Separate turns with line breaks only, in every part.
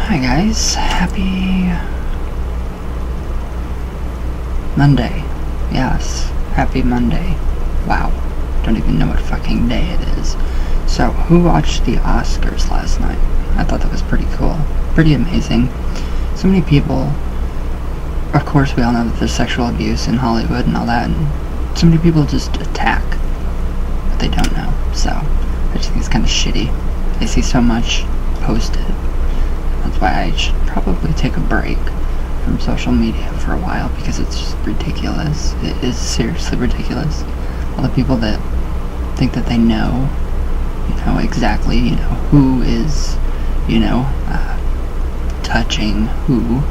Hi guys, happy Monday. Yes, happy Monday. Wow, don't even know what fucking day it is. So, who watched the Oscars last night? I thought that was pretty cool, pretty amazing. So many people, of course we all know that there's sexual abuse in Hollywood and all that, and so many people just attack what they don't know. So, I just think it's kind of shitty. I see so much posted. That's why I should probably take a break from social media for a while, because it's just ridiculous. It is seriously ridiculous. All the people that think that they know, exactly, who is, touching who.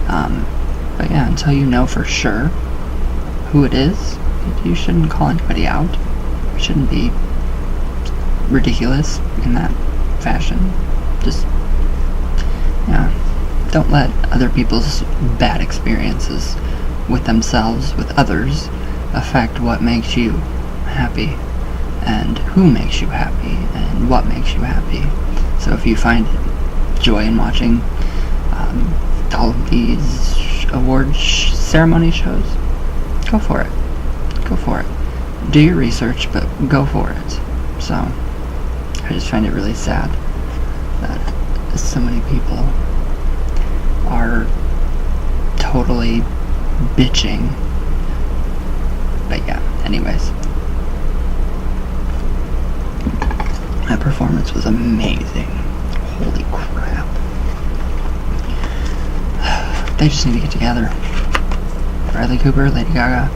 But yeah, until you know for sure who it is, you shouldn't call anybody out. You shouldn't be ridiculous in that fashion. Just, don't let other people's bad experiences with themselves, with others, affect what makes you happy, and who makes you happy, and what makes you happy. So if you find joy in watching all of these award ceremony shows, go for it. Go for it. Do your research, but go for it. So, I just find it really sad that so many people are totally bitching. But yeah, anyways. That performance was amazing. Holy crap. They just need to get together. Bradley Cooper, Lady Gaga,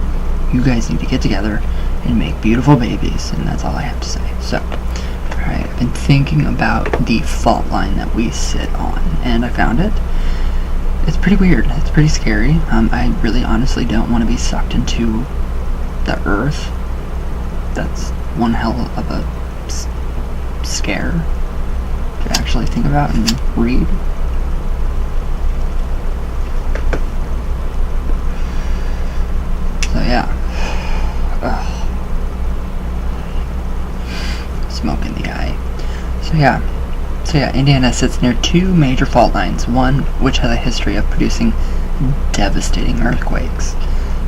you guys need to get together and make beautiful babies, and that's all I have to say. So, alright, I've been thinking about the fault line that we sit on, and I found it. It's pretty weird. It's pretty scary. I really honestly don't want to be sucked into the earth. That's one hell of a scare to actually think about and read. So yeah. Ugh. Smoke in the eye. So yeah, Indiana sits near two major fault lines, one which has a history of producing devastating earthquakes.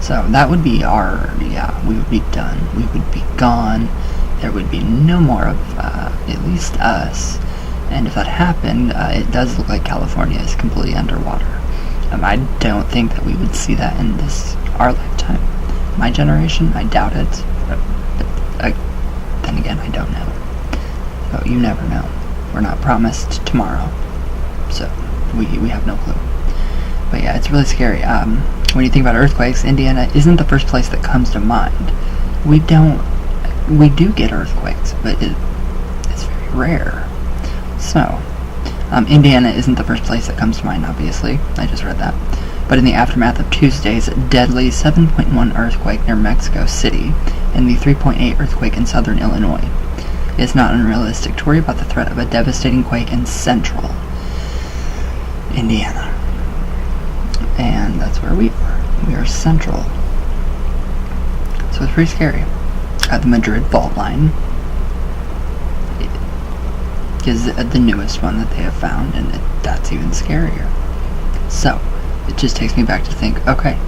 So that would be we would be done. We would be gone. There would be no more of at least us. And if that happened, it does look like California is completely underwater. I don't think that we would see that in our lifetime. My generation, I doubt it. But then again, I don't know. So you never know. We're not promised tomorrow, so we have no clue. But yeah, it's really scary. When you think about earthquakes, Indiana isn't the first place that comes to mind. We do get earthquakes, but it's very rare. So, Indiana isn't the first place that comes to mind, obviously. I just read that. But in the aftermath of Tuesday's deadly 7.1 earthquake near Mexico City and the 3.8 earthquake in southern Illinois, it's not unrealistic to worry about the threat of a devastating quake in central Indiana. And that's where we are. We are central. So it's pretty scary. The Madrid fault line is the newest one that they have found, and that's even scarier. So it just takes me back to think, okay,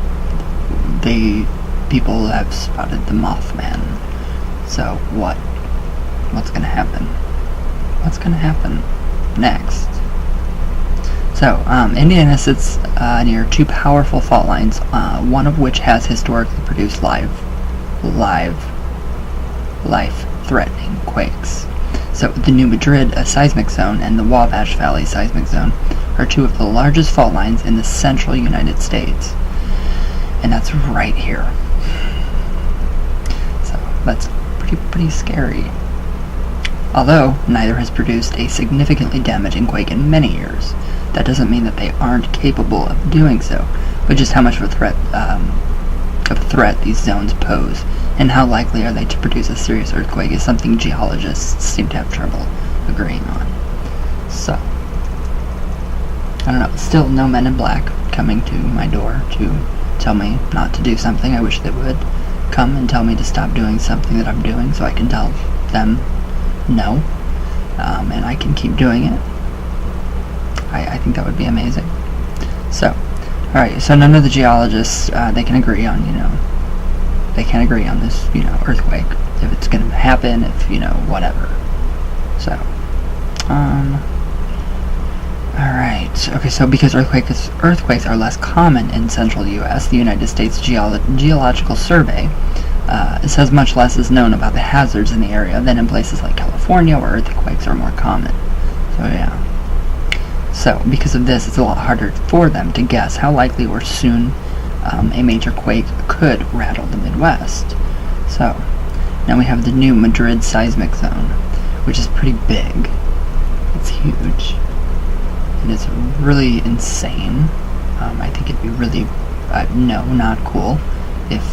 people have spotted the Mothman. So what's going to happen? What's going to happen next? So, Indiana sits near two powerful fault lines, one of which has historically produced life-threatening quakes. So, the New Madrid seismic zone and the Wabash Valley seismic zone are two of the largest fault lines in the central United States. And that's right here. So, that's pretty scary. Although neither has produced a significantly damaging quake in many years, that doesn't mean that they aren't capable of doing so, but just how much of a threat these zones pose, and how likely are they to produce a serious earthquake is something geologists seem to have trouble agreeing on. So, I don't know, still no men in black coming to my door to tell me not to do something. I wish they would come and tell me to stop doing something that I'm doing so I can tell them no, and I can keep doing it. I think that would be amazing. So, alright, so none of the geologists, they can agree on, they can't agree on this, earthquake. If it's going to happen, if, whatever. So, alright, okay, so because earthquakes are less common in central U.S., the United States Geological Survey says much less is known about the hazards in the area than in places like California, where earthquakes are more common. So, yeah. So, because of this, it's a lot harder for them to guess how likely or soon a major quake could rattle the Midwest. So, now we have the new Madrid seismic zone, which is pretty big. It's huge. And it's really insane. I think it'd be really, not cool if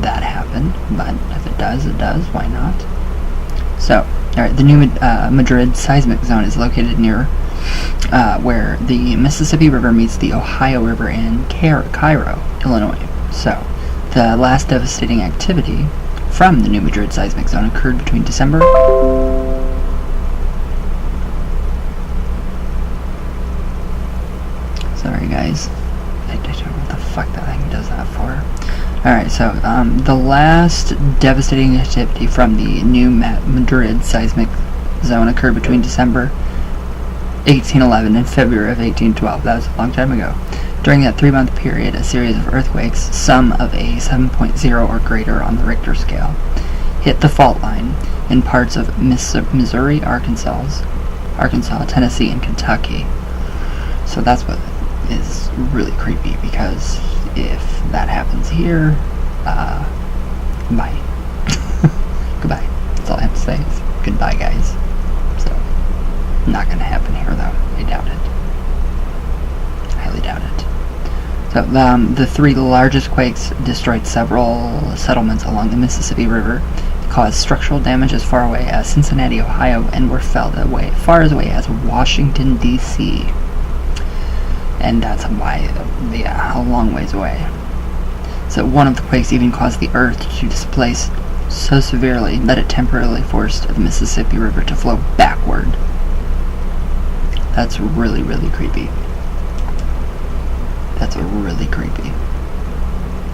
that happened, but if it does, why not? So, alright, the new Madrid seismic zone is located near where the Mississippi River meets the Ohio River in Cairo, Illinois. So, the last devastating activity from the new Madrid seismic zone occurred between December... Sorry guys, I don't know what the fuck that thing does that for. Alright, so the last devastating activity from the new Madrid seismic zone occurred between December 1811 and February of 1812. That was a long time ago. During that 3-month period, a series of earthquakes, some of a 7.0 or greater on the Richter scale, hit the fault line in parts of Missouri, Arkansas, Tennessee, and Kentucky. So that's what is really creepy, because if that happens here, bye. Goodbye. That's all I have to say is goodbye, guys. So, not gonna happen here, though. I doubt it. Highly doubt it. So, the 3 largest quakes destroyed several settlements along the Mississippi River, caused structural damage as far away as Cincinnati, Ohio, and were felt far as away as Washington, D.C. And that's a long ways away. So one of the quakes even caused the earth to displace so severely that it temporarily forced the Mississippi River to flow backward. That's really, really creepy. That's really creepy.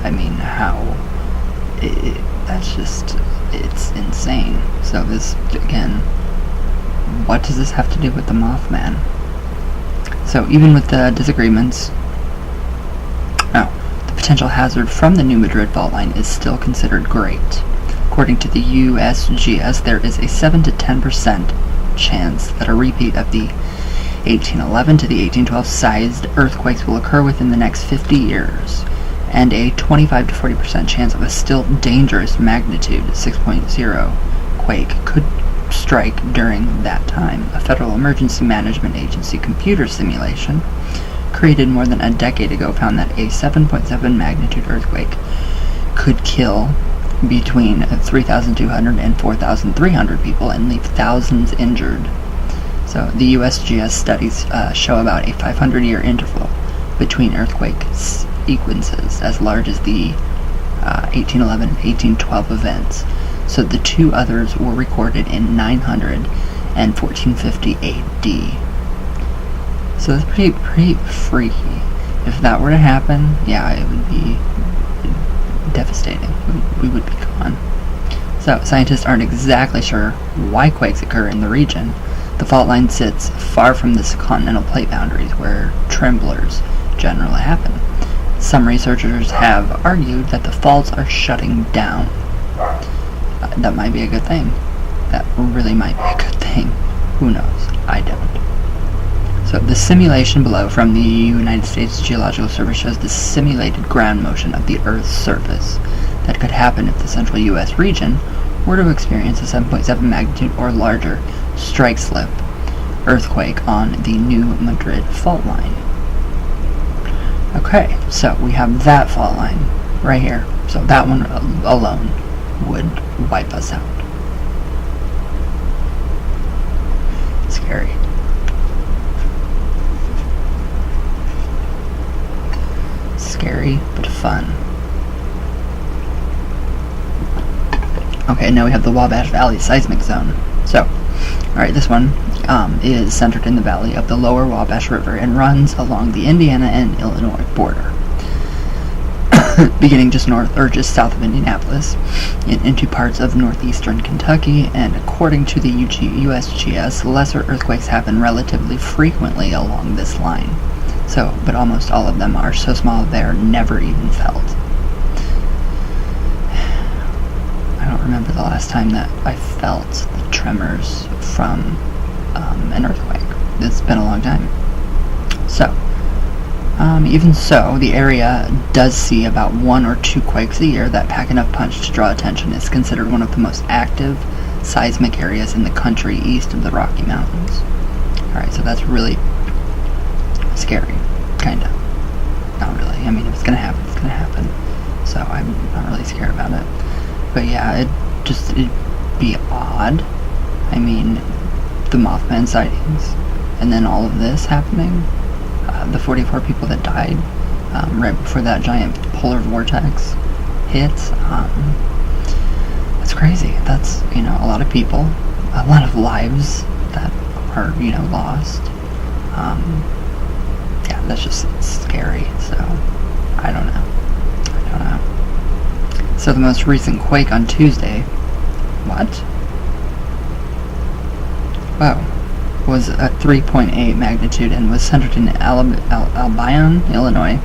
I mean, how? It's insane. So this, again, what does this have to do with the Mothman? So even with the disagreements, the potential hazard from the new Madrid fault line is still considered great. According to the USGS, there is a 7 to 10% chance that a repeat of the 1811 to the 1812 sized earthquakes will occur within the next 50 years, and a 25 to 40% chance of a still dangerous magnitude 6.0 quake could strike during that time. A Federal Emergency Management Agency computer simulation created more than a decade ago found that a 7.7 magnitude earthquake could kill between 3,200 and 4,300 people and leave thousands injured. So the USGS studies show about a 500-year interval between earthquake sequences as large as the 1811 and 1812 events. So the 2 others were recorded in 900 and 1450 AD. So that's pretty freaky. If that were to happen, yeah, it would be devastating. We would be gone. So scientists aren't exactly sure why quakes occur in the region. The fault line sits far from the continental plate boundaries where tremblers generally happen. Some researchers have argued that the faults are shutting down. That might be a good thing. That really might be a good thing. Who knows? I don't. So the simulation below from the United States Geological Survey shows the simulated ground motion of the Earth's surface that could happen if the central U.S. region were to experience a 7.7 magnitude or larger strike-slip earthquake on the new Madrid fault line. Okay, so we have that fault line right here. So that one alone would wipe us out. Scary. Scary, but fun. Okay, now we have the Wabash Valley seismic zone. So, Alright, this one is centered in the valley of the lower Wabash River and runs along the Indiana and Illinois border, beginning just north or just south of Indianapolis into parts of northeastern Kentucky. And according to the USGS, lesser earthquakes happen relatively frequently along this line. So, but almost all of them are so small they're never even felt. I don't remember the last time that I felt the tremors from an earthquake. It's been a long time. So, even so, the area does see about 1 or 2 quakes a year that pack enough punch to draw attention. It's considered one of the most active seismic areas in the country east of the Rocky Mountains. Alright, so that's really scary, kinda. Not really. I mean, if it's gonna happen, it's gonna happen. So I'm not really scared about it. But yeah, it'd be odd. I mean, the Mothman sightings, and then all of this happening. The 44 people that died right before that giant polar vortex hit. That's crazy. That's, a lot of people, a lot of lives that are, lost. Yeah, that's just scary. So, I don't know. So the most recent quake on Tuesday, was at 3.8 magnitude and was centered in Albion, Illinois,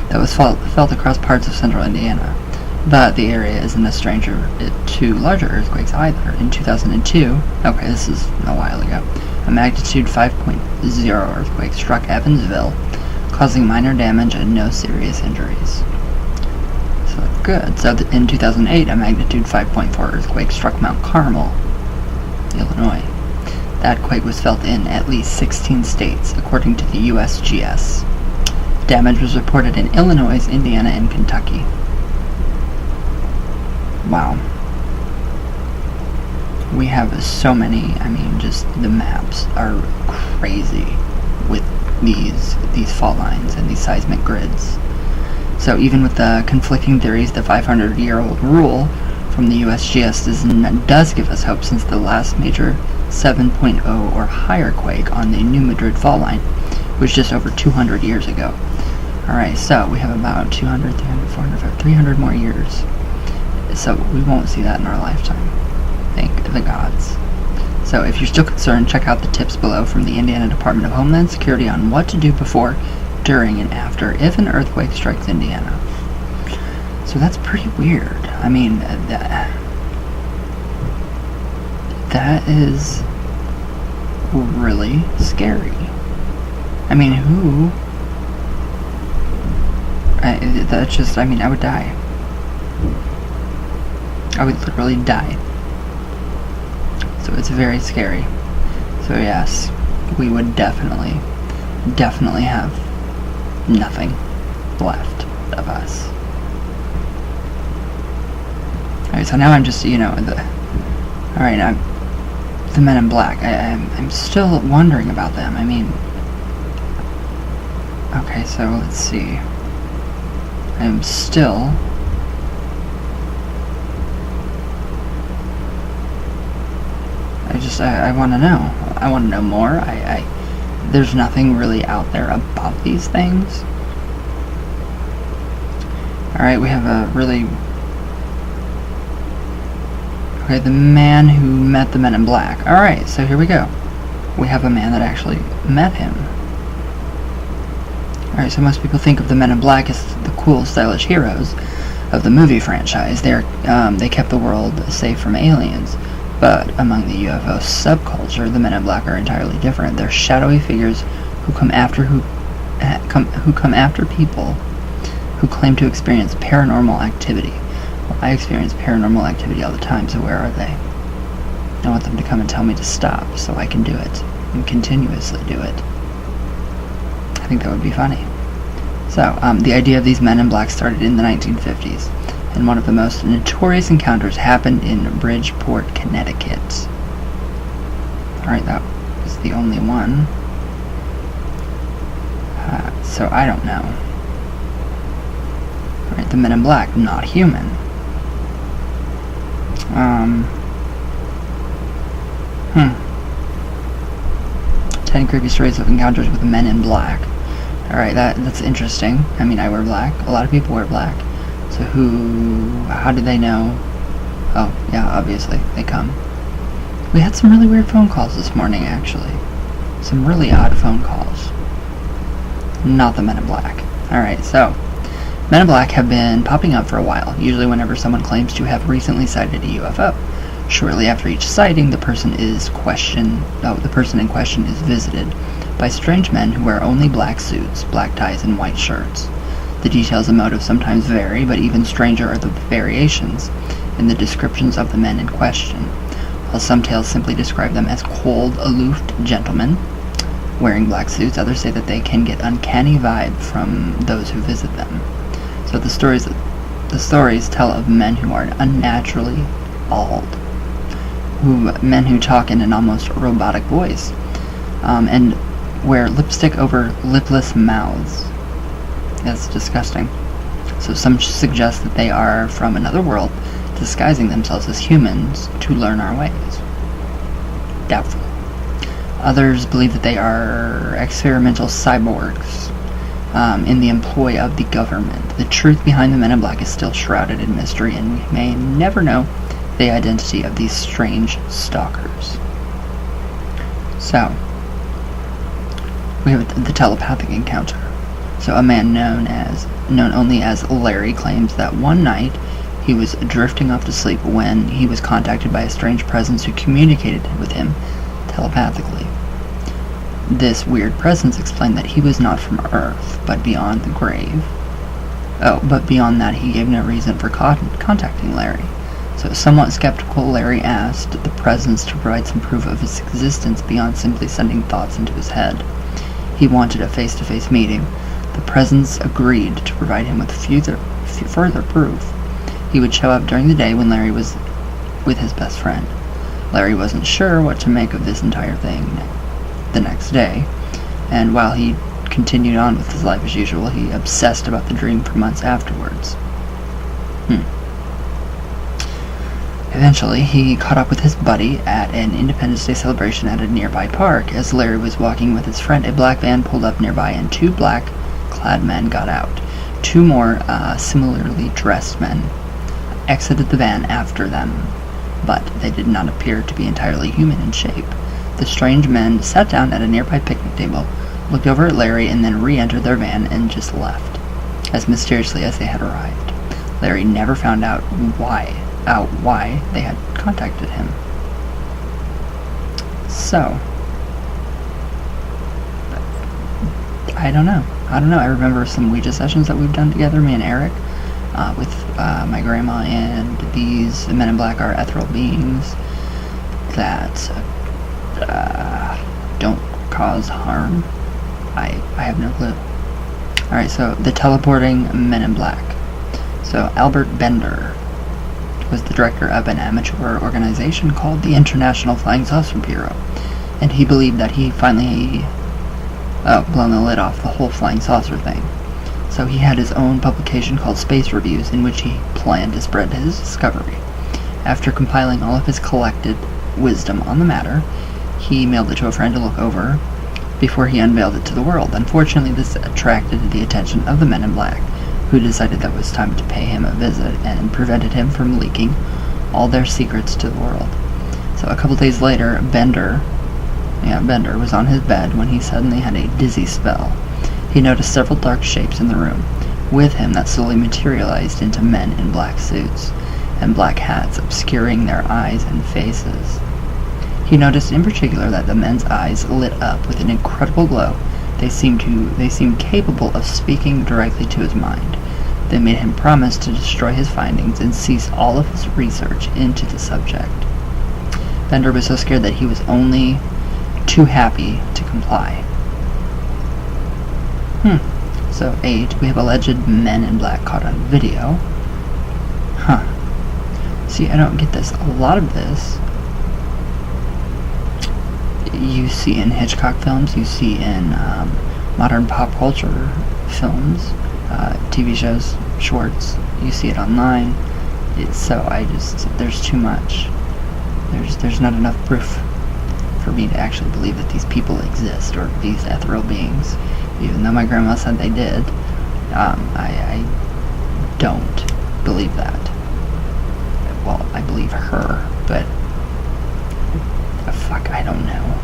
that was felt across parts of central Indiana. But the area isn't a stranger to larger earthquakes either. In 2002, okay, this is a while ago, a magnitude 5.0 earthquake struck Evansville, causing minor damage and no serious injuries. So that's good. So in 2008, a magnitude 5.4 earthquake struck Mount Carmel, Illinois. That quake was felt in at least 16 states, according to the USGS. Damage was reported in Illinois, Indiana, and Kentucky. Wow. We have so many, just the maps are crazy with these fault lines and these seismic grids. So even with the conflicting theories, the 500-year-old rule from the USGS does give us hope, since the last major 7.0 or higher quake on the New Madrid fault line was just over 200 years ago. Alright, so we have about 200, 300, 400, 500, 300 more years. So we won't see that in our lifetime. Thank the gods. So if you're still concerned, check out the tips below from the Indiana Department of Homeland Security on what to do before, during, and after if an earthquake strikes Indiana. So that's pretty weird. That is really scary. I would die. I would literally die. So it's very scary. So yes, we would definitely have nothing left of us. Alright, so now I'm just, alright, the Men in Black. I'm still wondering about them. Okay, so let's see. I'm still... I want to know. I want to know more. There's nothing really out there about these things. Alright, we have a really... Okay, the man who met the Men in Black. Alright, so here we go. We have a man that actually met him. Alright, so most people think of the Men in Black as the cool, stylish heroes of the movie franchise. They kept the world safe from aliens. But among the UFO subculture, the Men in Black are entirely different. They're shadowy figures who come after people who claim to experience paranormal activity. Well, I experience paranormal activity all the time, so where are they? I want them to come and tell me to stop so I can do it and continuously do it. I think that would be funny. So, the idea of these Men in Black started in the 1950s. And one of the most notorious encounters happened in Bridgeport, Connecticut. Alright, that was the only one. So I don't know. Alright, the Men in Black, not human. 10 creepy stories of encounters with men in black. Alright, that's interesting. I mean, I wear black. A lot of people wear black. So how do they know? Oh, yeah, obviously, they come. We had some really weird phone calls this morning, actually. Some really odd phone calls. Not the Men in Black. Alright, so, Men in Black have been popping up for a while, usually whenever someone claims to have recently sighted a UFO. Shortly after each sighting, the person in question is visited by strange men who wear only black suits, black ties, and white shirts. The details and motives sometimes vary, but even stranger are the variations in the descriptions of the men in question. While some tales simply describe them as cold, aloof gentlemen wearing black suits, others say that they can get uncanny vibe from those who visit them. So the stories tell of men who are unnaturally bald, men who talk in an almost robotic voice, and wear lipstick over lipless mouths. That's disgusting. So some suggest that they are from another world, disguising themselves as humans to learn our ways. Doubtful. Others believe that they are experimental cyborgs in the employ of the government. The truth behind the Men in Black is still shrouded in mystery, and we may never know the identity of these strange stalkers. So, we have the telepathic encounter. So a man known only as Larry claims that one night he was drifting off to sleep when he was contacted by a strange presence who communicated with him telepathically. This weird presence explained that he was not from Earth, but beyond the grave. But beyond that, he gave no reason for contacting Larry. So, somewhat skeptical, Larry asked the presence to provide some proof of his existence beyond simply sending thoughts into his head. He wanted a face-to-face meeting. The presence agreed to provide him with further proof. He would show up during the day when Larry was with his best friend. Larry wasn't sure what to make of this entire thing the next day, and while he continued on with his life as usual, he obsessed about the dream for months afterwards. Eventually, he caught up with his buddy at an Independence Day celebration at a nearby park. As Larry was walking with his friend, a black van pulled up nearby and two black-clad men got out. Two more similarly dressed men exited the van after them, but they did not appear to be entirely human in shape. The strange men sat down at a nearby picnic table, looked over at Larry, and then re-entered their van and just left, as mysteriously as they had arrived. Larry never found out why they had contacted him. So, I don't know. I remember some Ouija sessions that we've done together, me and Eric, with my grandma, and these Men in Black are ethereal beings that don't cause harm. I have no clue. Alright, so the teleporting Men in Black. So Albert Bender was the director of an amateur organization called the International Flying Saucer Bureau, and he believed that he finally blown the lid off the whole flying saucer thing. So he had his own publication called Space Reviews, in which he planned to spread his discovery. After compiling all of his collected wisdom on the matter, he mailed it to a friend to look over before he unveiled it to the world. Unfortunately, this attracted the attention of the Men in Black, who decided that it was time to pay him a visit and prevented him from leaking all their secrets to the world. So a couple days later, Bender was on his bed when he suddenly had a dizzy spell. He noticed several dark shapes in the room with him that slowly materialized into men in black suits and black hats obscuring their eyes and faces. He noticed in particular that the men's eyes lit up with an incredible glow. They seemed capable of speaking directly to his mind. They made him promise to destroy his findings and cease all of his research into the subject. Bender was so scared that he was only too happy to comply. So 8, we have alleged Men in Black caught on video. See, I don't get this. A lot of this you see in Hitchcock films, you see in modern pop culture films, TV shows, shorts, you see it online. There's too much. There's not enough proof for me to actually believe that these people exist, or these ethereal beings, even though my grandma said they did. I don't believe that. Well, I believe her, but fuck, I don't know.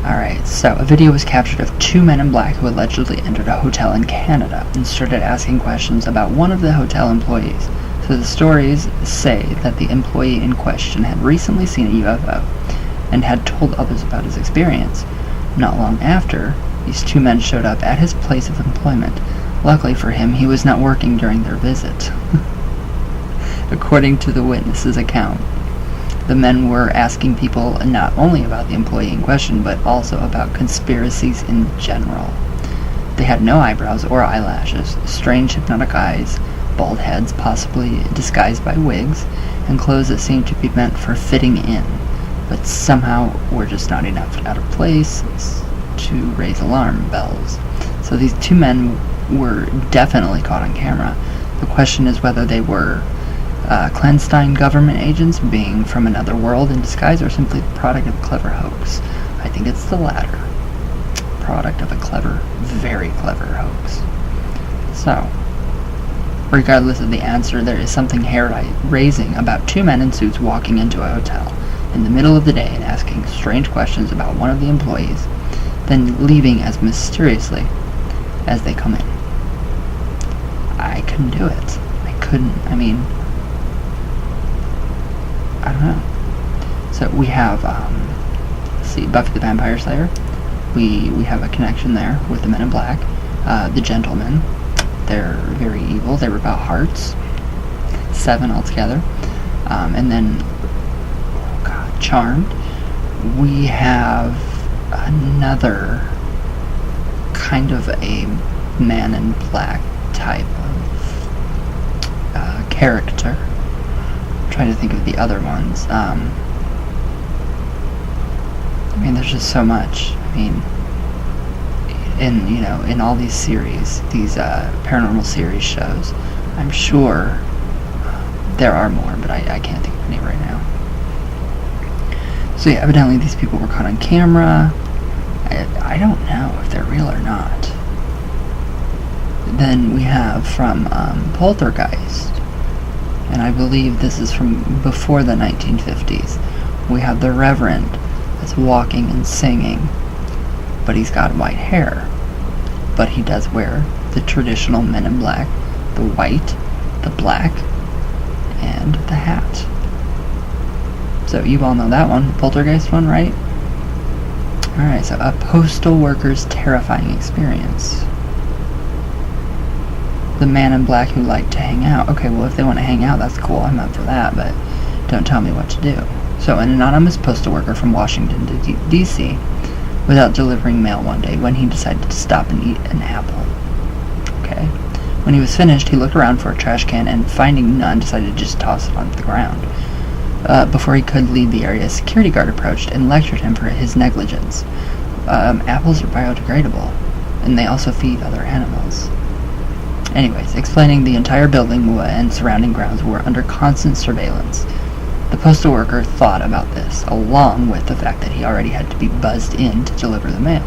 Alright, so a video was captured of two men in black who allegedly entered a hotel in Canada and started asking questions about one of the hotel employees. So the stories say that the employee in question had recently seen a UFO and had told others about his experience. Not long after, these two men showed up at his place of employment. Luckily for him, he was not working during their visit. According to the witness's account, the men were asking people not only about the employee in question, but also about conspiracies in general. They had no eyebrows or eyelashes, strange hypnotic eyes, bald heads possibly disguised by wigs, and clothes that seemed to be meant for fitting in, but somehow were just not enough out of place to raise alarm bells. So these two men were definitely caught on camera. The question is whether they were clandestine government agents being from another world in disguise, or simply the product of a clever hoax. I think it's the latter. Product of a clever, very clever hoax. So, regardless of the answer, there is something hair-raising about two men in suits walking into a hotel in the middle of the day and asking strange questions about one of the employees, then leaving as mysteriously as they come in. I couldn't do it. I mean, I don't know. So we have, let's see, Buffy the Vampire Slayer. We have a connection there with the Men in Black. The Gentlemen, they're very evil. They rip out hearts. 7 altogether. And then, oh God, Charmed. We have another kind of a Man in Black type of character. Trying to think of the other ones. I mean, there's just so much. I mean, in all these series, these paranormal series shows, I'm sure there are more, but I can't think of any right now. So yeah, evidently these people were caught on camera. I don't know if they're real or not. Then we have from Poltergeist, and I believe this is from before the 1950s. We have the Reverend that's walking and singing, but he's got white hair. But he does wear the traditional Men in Black, the white, the black, and the hat. So you all know that one, the Poltergeist one, right? Alright, so a postal worker's terrifying experience. The Man in Black who liked to hang out. Okay, well, if they want to hang out, that's cool. I'm up for that, but don't tell me what to do. So, an anonymous postal worker from Washington, D.C., was out delivering mail one day when he decided to stop and eat an apple. Okay. When he was finished, he looked around for a trash can, and finding none, decided to just toss it onto the ground. Before he could leave the area, a security guard approached and lectured him for his negligence. Apples are biodegradable, and they also feed other animals. Anyways, explaining the entire building and surrounding grounds were under constant surveillance. The postal worker thought about this, along with the fact that he already had to be buzzed in to deliver the mail,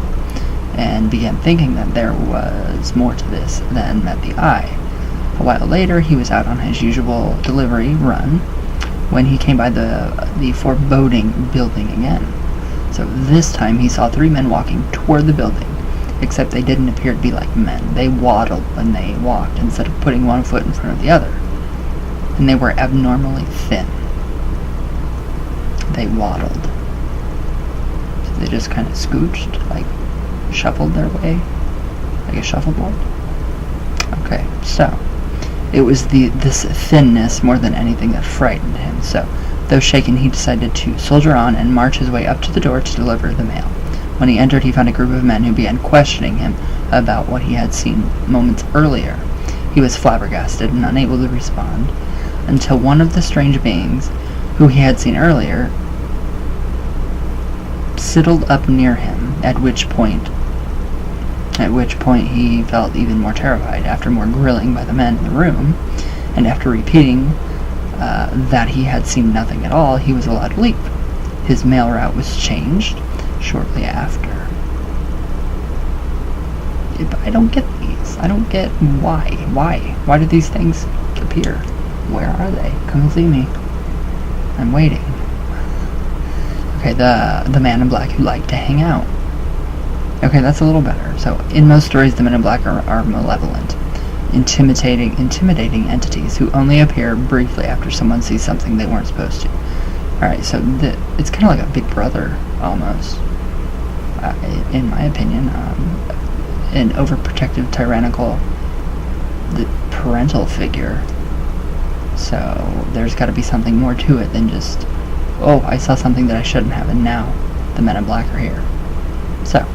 and began thinking that there was more to this than met the eye. A while later, he was out on his usual delivery run when he came by the foreboding building again. So this time he saw 3 men walking toward the building, except they didn't appear to be like men. They waddled when they walked instead of putting one foot in front of the other. And they were abnormally thin. They waddled. So they just kind of scooched, like shuffled their way, like a shuffleboard. Okay, so it was this thinness more than anything that frightened him. So, though shaken, he decided to soldier on and march his way up to the door to deliver the mail. When he entered, he found a group of men who began questioning him about what he had seen moments earlier. He was flabbergasted and unable to respond until one of the strange beings who he had seen earlier sidled up near him, at which point he felt even more terrified. After more grilling by the men in the room, and after repeating that he had seen nothing at all, he was allowed to leave. His mail route was changed shortly after. But I don't get these. I don't get why. Why do these things appear? Where are they? Come and see me. I'm waiting. Okay, the man in black who liked to hang out. Okay, that's a little better. So, in most stories, the men in black are malevolent, intimidating entities who only appear briefly after someone sees something they weren't supposed to. Alright, so it's kind of like a big brother, almost, in my opinion. An overprotective, tyrannical parental figure. So there's got to be something more to it than just, oh, I saw something that I shouldn't have, and now the men in black are here. So,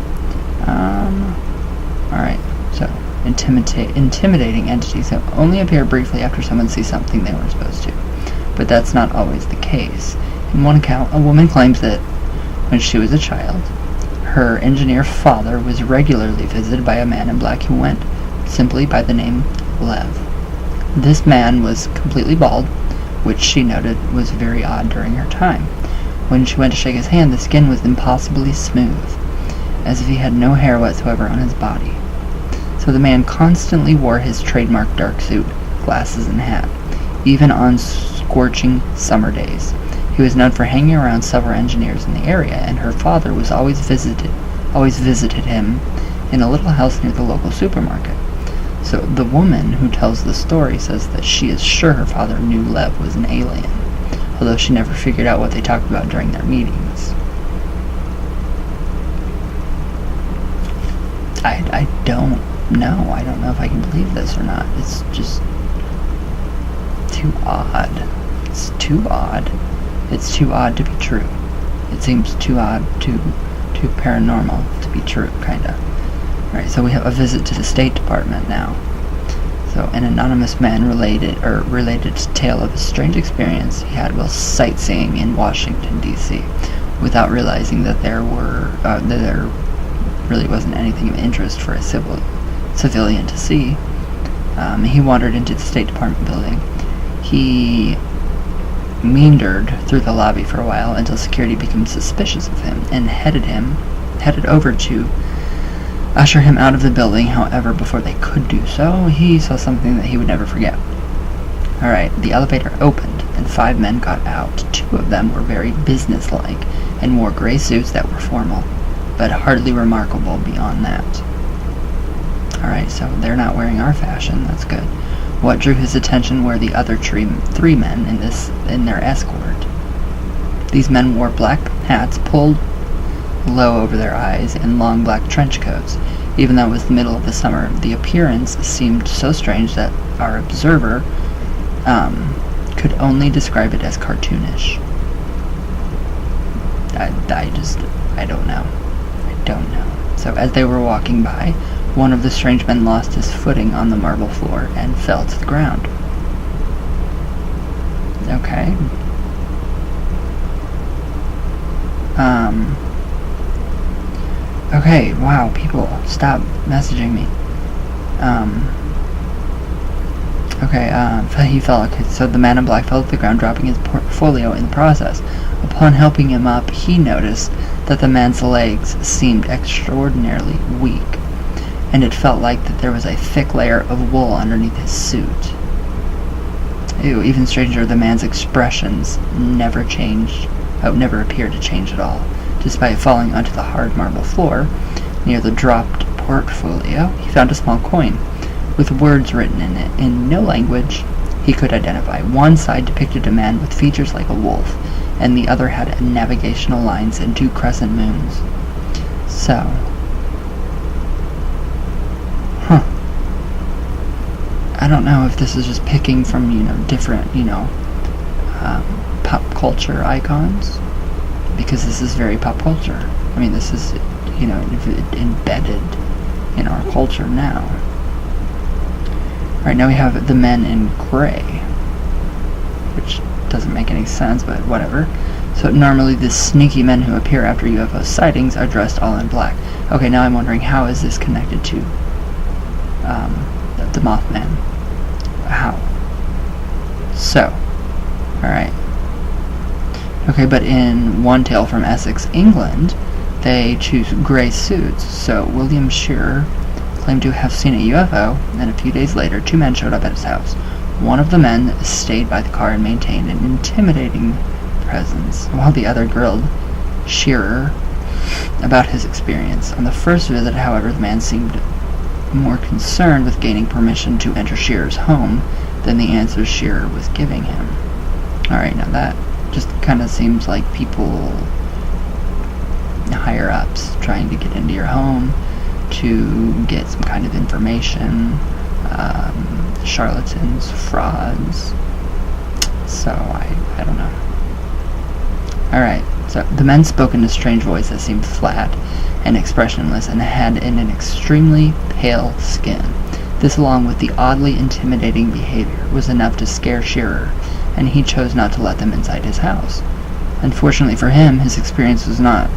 alright, so intimidating entities that only appear briefly after someone sees something they weren't supposed to. But that's not always the case. In one account, a woman claims that when she was a child, her engineer father was regularly visited by a man in black who went simply by the name Lev. This man was completely bald, which she noted was very odd during her time. When she went to shake his hand, the skin was impossibly smooth, as if he had no hair whatsoever on his body. So the man constantly wore his trademark dark suit, glasses, and hat, even on scorching summer days. He was known for hanging around several engineers in the area, and her father was always visited him in a little house near the local supermarket. So the woman who tells the story says that she is sure her father knew Lev was an alien, although she never figured out what they talked about during their meetings. I don't know. I don't know if I can believe this or not. It's just too odd. It's too odd. It's too odd to be true. It seems too odd, too paranormal to be true, kinda. Alright, so we have a visit to the State Department now. So an anonymous man related a tale of a strange experience he had while sightseeing in Washington, D.C., without realizing that there really wasn't anything of interest for a civilian to see. He wandered into the State Department building. He meandered through the lobby for a while until security became suspicious of him and headed over to usher him out of the building. However, before they could do so, he saw something that he would never forget. Alright, the elevator opened and 5 men got out. 2 of them were very businesslike and wore gray suits that were formal, but hardly remarkable beyond that. Alright, so they're not wearing our fashion, that's good. What drew his attention were the other 3 men in their escort. These men wore black hats pulled low over their eyes and long black trench coats. Even though it was the middle of the summer, the appearance seemed so strange that our observer could only describe it as cartoonish. I don't know. I don't know. So as they were walking by, one of the strange men lost his footing on the marble floor and fell to the ground. Okay. Okay, wow, people, stop messaging me. He fell. Okay, so the man in black fell to the ground, dropping his portfolio in the process. Upon helping him up, he noticed that the man's legs seemed extraordinarily weak, and it felt like that there was a thick layer of wool underneath his suit. Ew, even stranger, the man's expressions never appeared to change at all. Despite falling onto the hard marble floor, near the dropped portfolio, he found a small coin, with words written in it in no language he could identify. One side depicted a man with features like a wolf, and the other had navigational lines and 2 crescent moons. So, I don't know if this is just picking from, different, pop culture icons, because this is very pop culture. I mean, this is, embedded in our culture now. Right now we have the men in gray, which doesn't make any sense, but whatever. So normally the sneaky men who appear after UFO sightings are dressed all in black. Okay, now I'm wondering, how is this connected to the Mothman? How? So, alright. Okay, but in one tale from Essex, England, they choose grey suits. So William Shearer claimed to have seen a UFO, and a few days later, 2 men showed up at his house. One of the men stayed by the car and maintained an intimidating presence, while the other grilled Shearer about his experience. On the first visit, however, the man seemed more concerned with gaining permission to enter Shearer's home than the answers Shearer was giving him. Alright, now that just kind of seems like people higher ups trying to get into your home to get some kind of information, charlatans, frauds. So I don't know. Alright, so the men spoke in a strange voice that seemed flat and expressionless and had an extremely pale skin. This, along with the oddly intimidating behavior, was enough to scare Shearer, and he chose not to let them inside his house. Unfortunately for him, his experience was not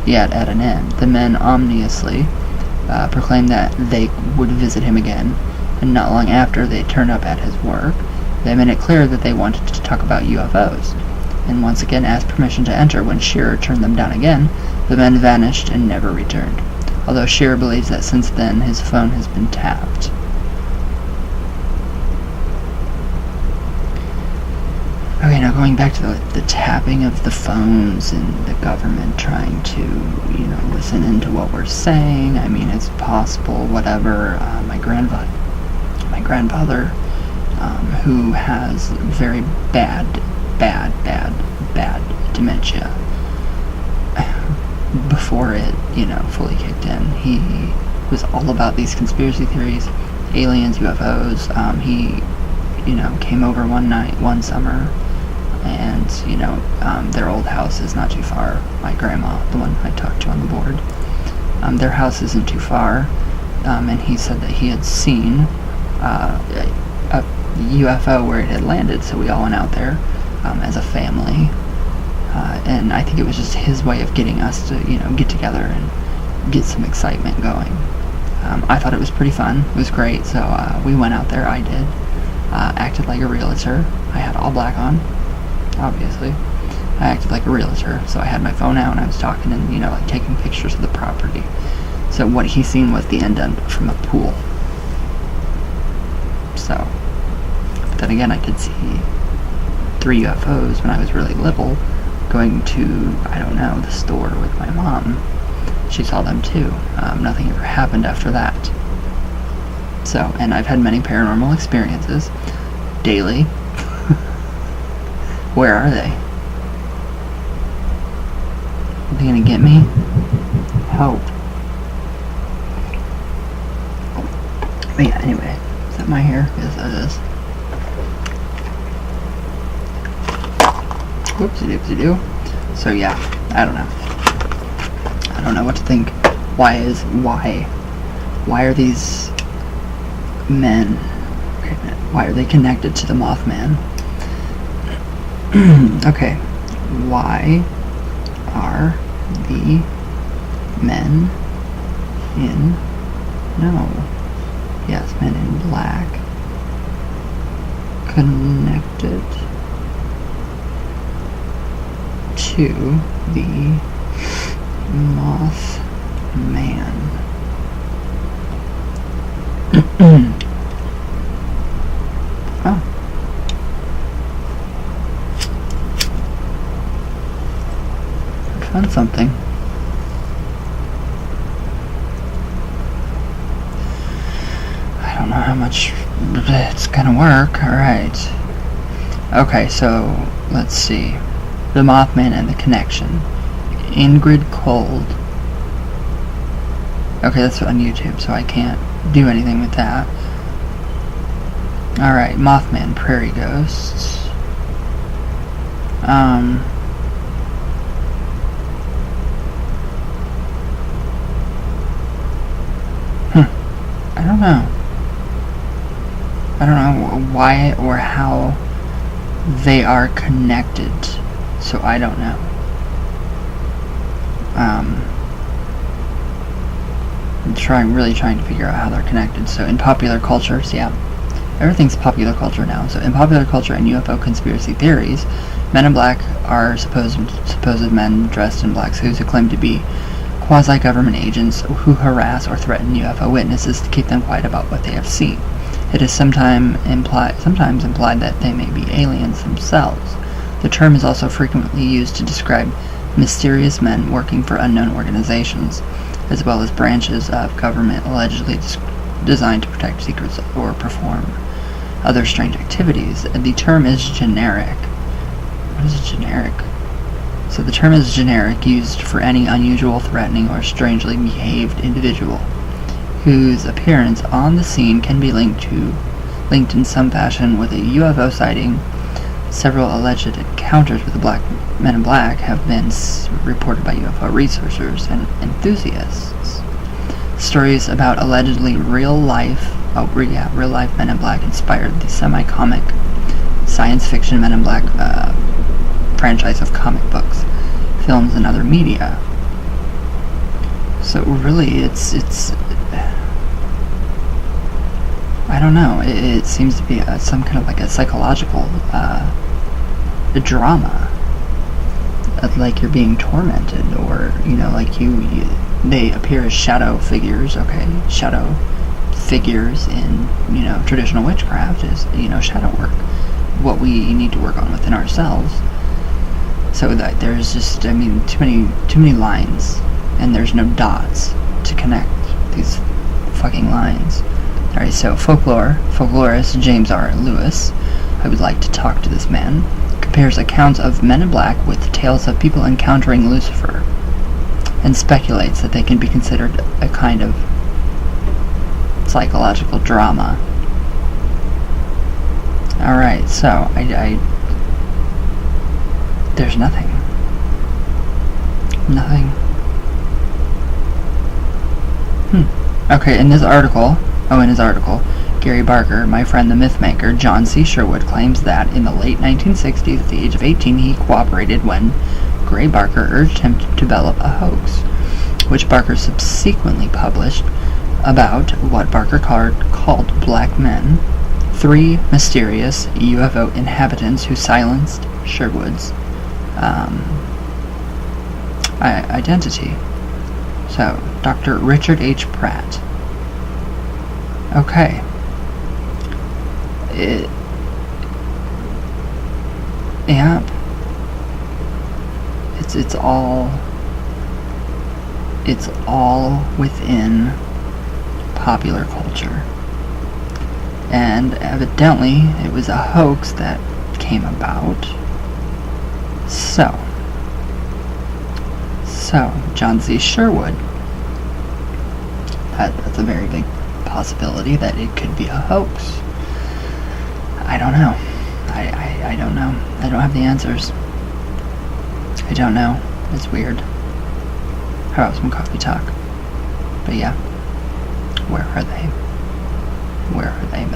yet at an end. The men ominously proclaimed that they would visit him again, and not long after they turned up at his work. They made it clear that they wanted to talk about UFOs, and once again asked permission to enter. When Shearer turned them down again, the men vanished and never returned, although Shearer believes that since then his phone has been tapped. Okay, now going back to the tapping of the phones and the government trying to, listen into what we're saying. I mean, it's possible, whatever. My grandfather, who has very bad dementia, before it, fully kicked in, he was all about these conspiracy theories, aliens, UFOs. He, came over one summer, and, their old house is not too far. My grandma, the one I talked to on the board, their house isn't too far, and he said that he had seen a UFO where it had landed, so we all went out there as a family, and I think it was just his way of getting us to, get together and get some excitement going. I thought it was pretty fun. It was great, so we went out there. I did. Acted like a realtor. I had all black on, obviously. I acted like a realtor, so I had my phone out and I was talking and, taking pictures of the property. So what he seen was the indent from a pool. So, but then again, I did see 3 UFOs when I was really little, going to, the store with my mom. She saw them too. Nothing ever happened after that. So, and I've had many paranormal experiences daily. Where are they? Are they gonna get me? Hope. But yeah, anyway. Is that my hair? Yes, that is. Whoopsie-doopsie-doo. So yeah, I don't know. I don't know what to think. Why are these men, why are they connected to the Mothman? Okay, why are the men men in black connected to the Mothman? Oh. I found something. I don't know how much it's gonna work. Alright. Okay, so let's see. The Mothman and the connection. Ingrid Cold. Okay, that's on YouTube, so I can't do anything with that. Alright, Mothman, Prairie Ghosts. I don't know. I don't know why or how they are connected, so I don't know. I'm really trying to figure out how they're connected. So in popular culture, so yeah, everything's popular culture now. So in popular culture and UFO conspiracy theories, Men in Black are supposed men dressed in black suits who claim to be quasi-government agents who harass or threaten UFO witnesses to keep them quiet about what they have seen. It is sometimes implied that they may be aliens themselves. The term is also frequently used to describe mysterious men working for unknown organizations, as well as branches of government allegedly designed to protect secrets or perform other strange activities. The term is generic. What is generic? So the term is generic, used for any unusual, threatening, or strangely behaved individual whose appearance on the scene can be linked in some fashion with a UFO sighting. Several alleged encounters with the men in black have been reported by UFO researchers and enthusiasts. Stories about allegedly real-life men in black inspired the semi-comic science fiction Men in Black franchise of comic books, films, and other media. So really, it's I don't know. It seems to be some kind of like a psychological drama, like you're being tormented, or like they appear as shadow figures. Okay, shadow figures in traditional witchcraft is shadow work, what we need to work on within ourselves. So that there's just too many lines, and there's no dots to connect these fucking lines. Alright, so folklorist James R. Lewis, I would like to talk to this man, compares accounts of men in black with tales of people encountering Lucifer, and speculates that they can be considered a kind of psychological drama. Alright, so there's nothing. Okay, in his article, Gary Barker, my friend the mythmaker John C. Sherwood, claims that in the late 1960s, at the age of 18, he cooperated when Gray Barker urged him to develop a hoax, which Barker subsequently published, about what Barker called black men, 3 mysterious UFO inhabitants who silenced Sherwood's identity. So, Dr. Richard H. Pratt. Okay. Yeah. It's all within popular culture. And evidently, it was a hoax that came about. So, John C. Sherwood, that's a very big possibility that it could be a hoax. I don't know. I don't know. I don't have the answers. I don't know. It's weird. How about some coffee talk? But yeah, where are they?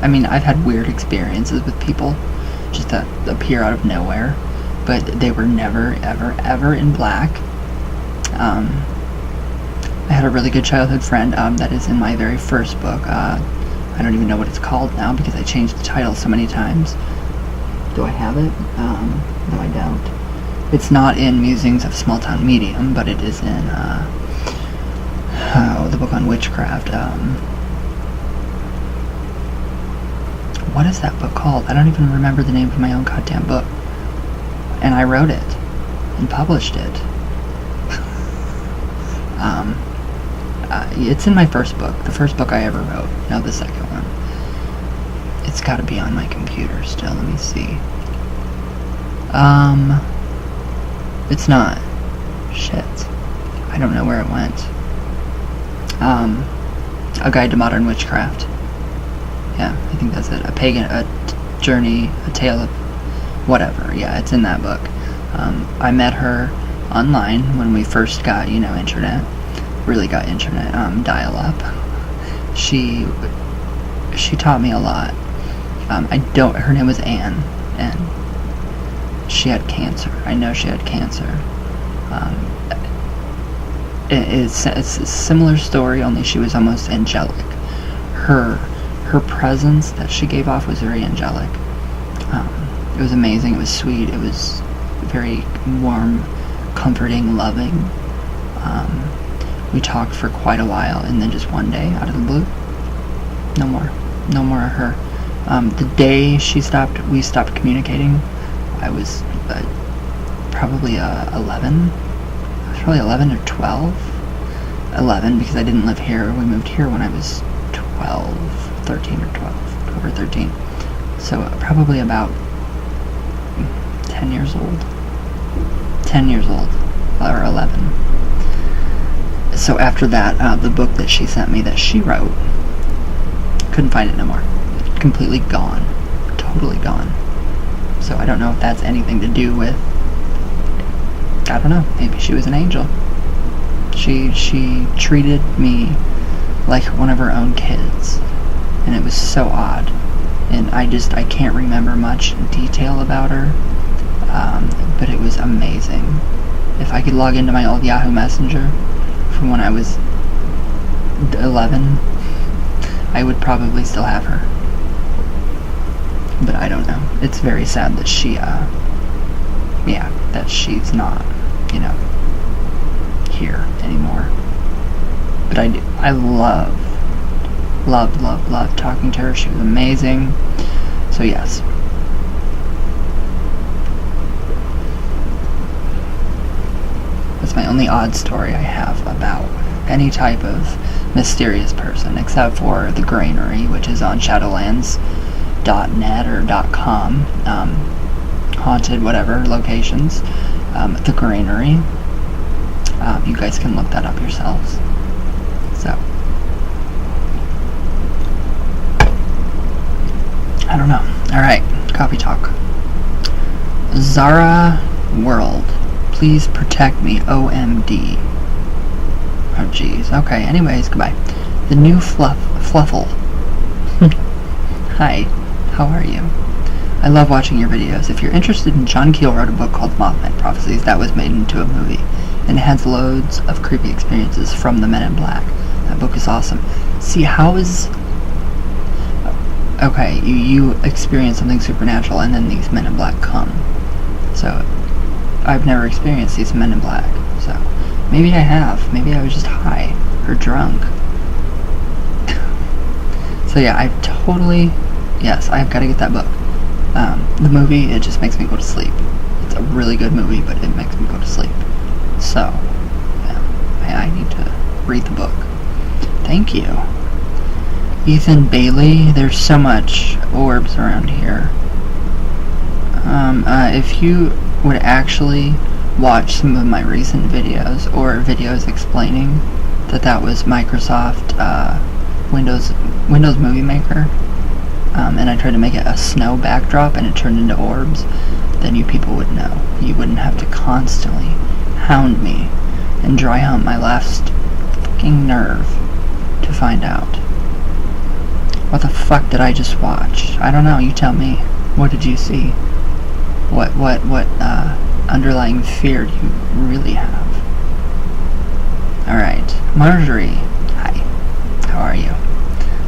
I mean, I've had weird experiences with people just that appear out of nowhere, but they were never, ever in black. I had a really good childhood friend that is in my very first book. I don't even know what it's called now because I changed the title so many times. Do I have it? No, I don't. It's not in Musings of Small Town Medium, but it is in the book on witchcraft. What is that book called? I don't even remember the name of my own goddamn book. And I wrote it and published it. It's in my first book, the first book I ever wrote, no, the second one. It's gotta be on my computer still, let me see. It's not. Shit. I don't know where it went. A Guide to Modern Witchcraft. Yeah, I think that's it. A journey, a tale of whatever. Yeah, it's in that book. I met her online when we first got, internet. Really got internet, dial-up. She taught me a lot. Her name was Anne, and she had cancer. I know she had cancer. It's a similar story, only she was almost angelic. Her presence that she gave off was very angelic. It was amazing, it was sweet, it was very warm, comforting, loving. We talked for quite a while, and then just one day, out of the blue, no more of her. The day we stopped communicating, I was probably 11. I was probably 11 or 12. 11, because I didn't live here. We moved here when I was 13 or 12, or 13. So probably about 10 years old. 10 years old, or 11. So after that, the book that she sent me that she wrote, couldn't find it no more. Completely gone. Totally gone. So I don't know if that's anything to do with, I don't know, maybe she was an angel. She treated me like one of her own kids, and it was so odd. And I can't remember much detail about her, but it was amazing. If I could log into my old Yahoo Messenger from when I was 11, I would probably still have her. But I don't know. It's very sad that that she's not, here anymore. But I loved talking to her. She was amazing. So yes. That's my only odd story I have about any type of mysterious person, except for the Granary, which is on shadowlands.net or .com, haunted whatever locations. The Granary. You guys can look that up yourselves. So, I don't know. Alright, coffee talk. Zara World. Please protect me, OMD. Oh jeez. Okay, anyways, goodbye. The new Fluffle. Hi, how are you? I love watching your videos. If you're interested in, John Keel wrote a book called Mothman Prophecies that was made into a movie, and it has loads of creepy experiences from the Men in Black. That book is awesome. See, how is... Okay, you experience something supernatural, and then these Men in Black come. So, I've never experienced these Men in Black. So, maybe I have. Maybe I was just high or drunk. So yeah, yes, I've got to get that book. The movie, it just makes me go to sleep. It's a really good movie, but it makes me go to sleep. So, yeah, I need to read the book. Thank you. Ethan Bailey, there's so much orbs around here. If you would actually watch some of my recent videos, or videos explaining that was Microsoft Windows Movie Maker, and I tried to make it a snow backdrop and it turned into orbs, then you people would know. You wouldn't have to constantly hound me and dry hump my last fucking nerve to find out. What the fuck did I just watch? I don't know, you tell me. What did you see? What underlying fear do you really have? Alright, Marjorie. Hi. How are you?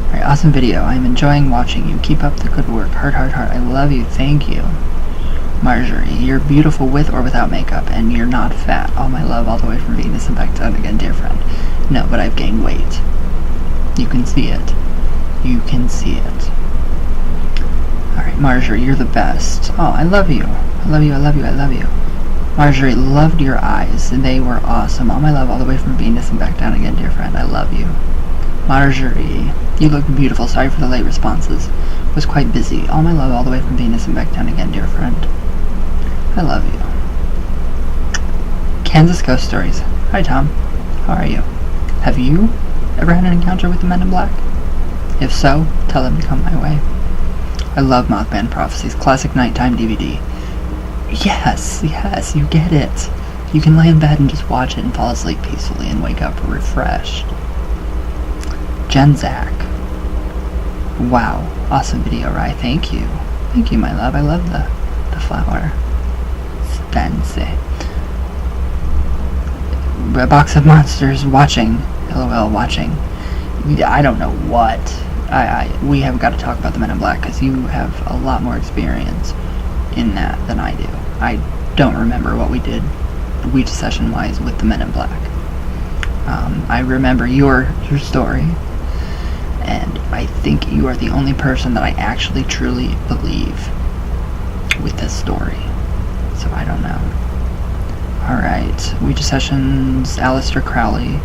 Alright, awesome video. I'm enjoying watching you. Keep up the good work. Heart, heart, heart. I love you. Thank you. Marjorie, you're beautiful with or without makeup, and you're not fat. All my love all the way from Venus and back to again, dear friend. No, but I've gained weight. You can see it. You can see it. Alright, Marjorie, you're the best. Oh, I love you. I love you, I love you, I love you. Marjorie, loved your eyes. They were awesome. All my love all the way from Venus and back down again, dear friend. I love you. Marjorie, you look beautiful. Sorry for the late responses. Was quite busy. All my love all the way from Venus and back down again, dear friend. I love you. Kansas Ghost Stories. Hi, Tom. How are you? Have you ever had an encounter with the Men in Black? If so, tell them to come my way. I love Mothman Prophecies. Classic nighttime DVD. Yes, you get it. You can lay in bed and just watch it and fall asleep peacefully and wake up refreshed. Jen Zach. Wow, awesome video, right? Thank you. Thank you, my love. I love the flower. Spencer. A box of monsters watching. LOL, watching. I don't know what. We have got to talk about the Men in Black, because you have a lot more experience in that than I do. don't remember what we did Ouija session wise with the Men in Black. I remember your story, and I think you are the only person that I actually truly believe with this story. So I don't know. Alright, Ouija sessions, Aleister Crowley.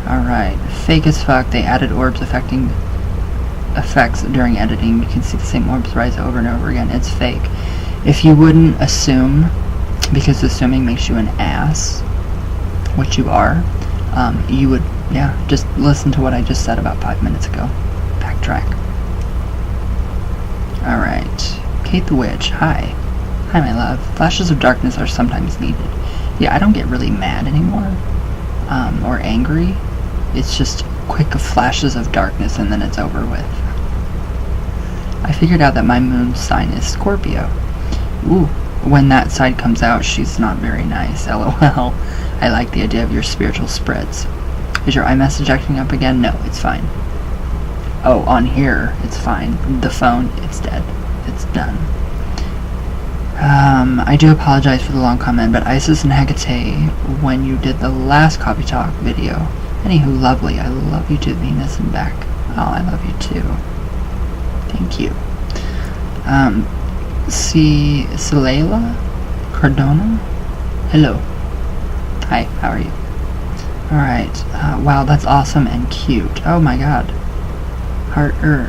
Alright, fake as fuck. They added orbs effects during editing. You can see the same orbs rise over and over again. It's fake. If you wouldn't assume, because assuming makes you an ass, which you are, you would, yeah, just listen to what I just said about 5 minutes ago. Backtrack. Alright, Kate the Witch, hi. Hi, my love. Flashes of darkness are sometimes needed. Yeah, I don't get really mad anymore, or angry. It's just quick flashes of darkness and then it's over with. I figured out that my moon sign is Scorpio. Ooh, when that side comes out, she's not very nice. LOL. I like the idea of your spiritual spreads. Is your iMessage acting up again? No, it's fine. Oh, on here, it's fine. The phone, it's dead. It's done. I do apologize for the long comment, but Isis and Hecate, when you did the last Coffee Talk video. Anywho, lovely. I love you too, Venus, and back. Oh, I love you too. Thank you. Silela Cardona? Hello. Hi, how are you? Alright. Wow, that's awesome and cute. Oh my god.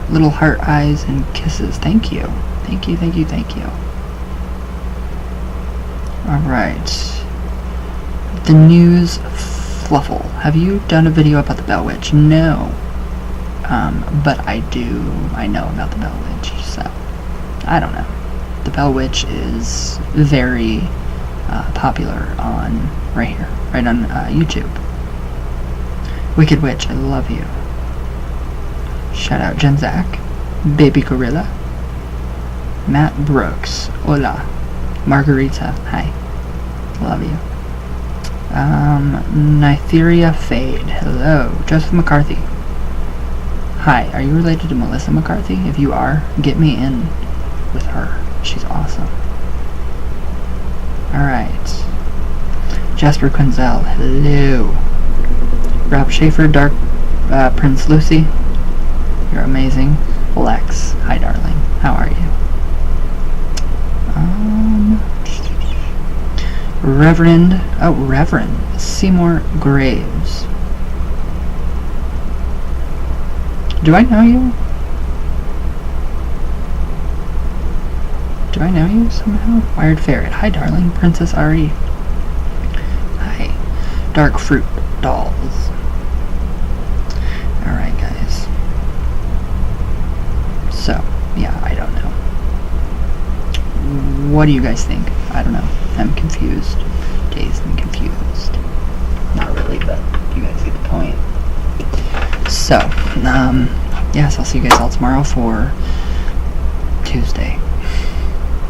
Little heart eyes and kisses. Thank you. Thank you, thank you, thank you. Alright. The News Fluffle. Have you done a video about the Bell Witch? No. But I know about the Bell Witch, so I don't know. The Bell Witch is very popular on, right here, right on YouTube. Wicked Witch, I love you. Shout out Jenzak, Baby Gorilla, Matt Brooks, hola. Margarita, hi. Love you. Nytheria Fade, hello. Joseph McCarthy. Hi, are you related to Melissa McCarthy? If you are, get me in with her. She's awesome. Alright. Jasper Quinzel, hello. Rob Schaefer, Dark Prince Lucy. You're amazing. Lex, hi darling. How are you? Reverend Seymour Graves. Do I know you? Do I know you somehow? Wired Ferret. Hi, darling. Princess Ari. Hi. Dark Fruit Dolls. Alright, guys. So, yeah, I don't know. What do you guys think? I don't know. I'm confused. Dazed and confused. Not really, but you guys get the point. So, yes, I'll see you guys all tomorrow for Tuesday.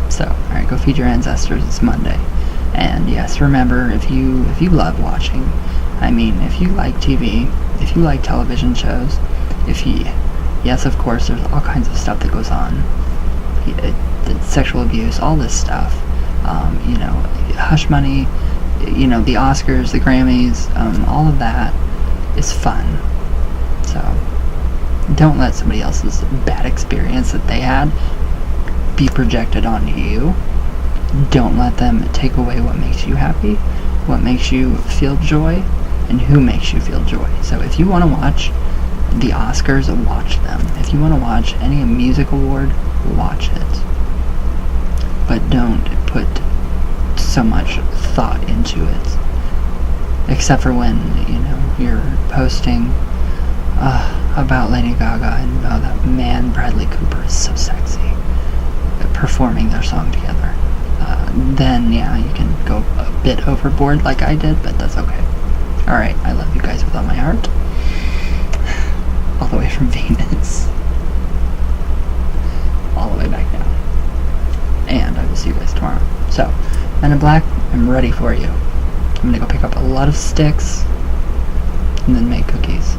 So, alright, go feed your ancestors. It's Monday. And yes, remember, if you love watching, I mean, if you like TV, if you like television shows, yes, of course, there's all kinds of stuff that goes on. Sexual abuse, all this stuff. You know, Hush Money, you know, the Oscars, the Grammys, all of that is fun. So, don't let somebody else's bad experience that they had be projected onto you. Don't let them take away what makes you happy, what makes you feel joy, and who makes you feel joy. So if you want to watch the Oscars, watch them. If you want to watch any music award, watch it. But don't put so much thought into it. Except for when, you know, you're posting about Lady Gaga and that man Bradley Cooper is so sexy, performing their song together. Then yeah, you can go a bit overboard like I did, but that's okay. Alright, I love you guys with all my heart. All the way from Venus. All the way back down. And I will see you guys tomorrow. So, Men in Black, I'm ready for you. I'm gonna go pick up a lot of sticks and then make cookies.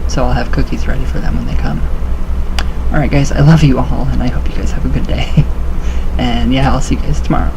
So I'll have cookies ready for them when they come. Alright guys, I love you all and I hope you guys have a good day. And yeah, I'll see you guys tomorrow.